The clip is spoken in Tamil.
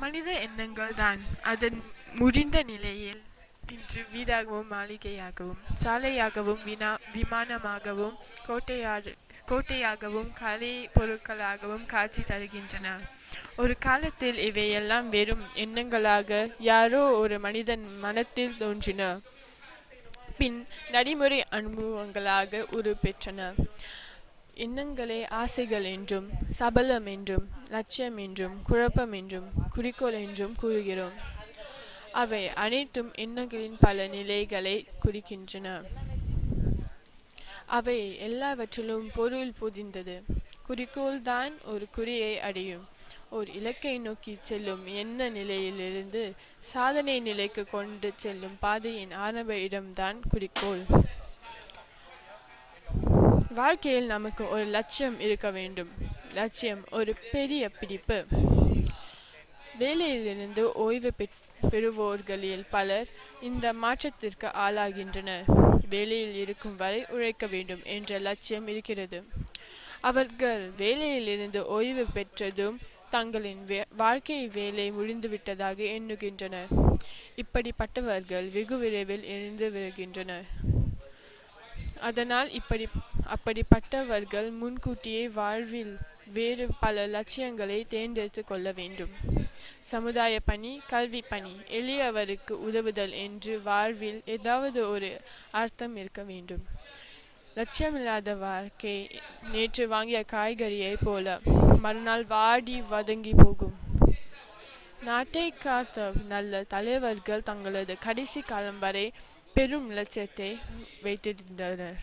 மனித எண்ணங்கள் தான் அதன் முடிந்த நிலையில் இன்று வீடாகவும் மாளிகையாகவும் சாலையாகவும் விமானமாகவும் கோட்டையாகவும் கலை பொருட்களாகவும் காட்சி தருகின்றன. ஒரு காலத்தில் இவையெல்லாம் வெறும் எண்ணங்களாக யாரோ ஒரு மனிதன் மனத்தில் தோன்றின. பின் நடைமுறை அனுபவங்களாக உருப்பெற்றன. எண்ணங்களே ஆசைகள் என்றும் சபலம் என்றும் லட்சியம் என்றும் குழப்பம் என்றும் குறிக்கோள் என்றும் கூறுகிறோம். அவை அனைத்தும் எண்ணங்களின் பல நிலைகளை குறிக்கின்றன. அவை எல்லாவற்றிலும் பொருள் பொதிந்தது. குறிக்கோள்தான் ஒரு குறியை அடையும் ஓர் இலக்கை நோக்கி செல்லும் எண்ண நிலையிலிருந்து சாதனை நிலைக்கு கொண்டு செல்லும் பாதையின் ஆரம்ப இடம்தான் குறிக்கோள். வாழ்க்கையில் நமக்கு ஒரு லட்சியம் இருக்க வேண்டும். லட்சியம் ஒரு பெரிய பிடிப்பு. வேலையிலிருந்து ஓய்வு பெறுவோர்களில் பலர் இந்த மாற்றத்திற்கு ஆளாகின்றனர். வேலையில் இருக்கும் வரை உழைக்க வேண்டும் என்ற லட்சியம் இருக்கிறது. அவர்கள் வேலையிலிருந்து ஓய்வு பெற்றதும் தங்களின் வாழ்க்கை வேலை முடிந்துவிட்டதாக எண்ணுகின்றனர். இப்படிப்பட்டவர்கள் வெகு விரைவில் இழந்து வருகின்றனர். அதனால் அப்படிப்பட்டவர்கள் முன்கூட்டியே வாழ்வில் வேறு பல லட்சியங்களை தேர்ந்தெடுத்து கொள்ள வேண்டும். சமுதாய பணி, கல்வி பணி, எளியவருக்கு உதவுதல் என்று வாழ்வில் ஏதாவது ஒரு அர்த்தம் இருக்க வேண்டும். லட்சியமில்லாத வாழ்க்கை நேற்று வாங்கிய காய்கறியை போல மறுநாள் வாடி வதங்கி போகும். நாட்டை காத்த நல்ல தலைவர்கள் தங்களது கடைசி காலம் வரை பெரும் லட்சியத்தை வைத்திருந்தனர்.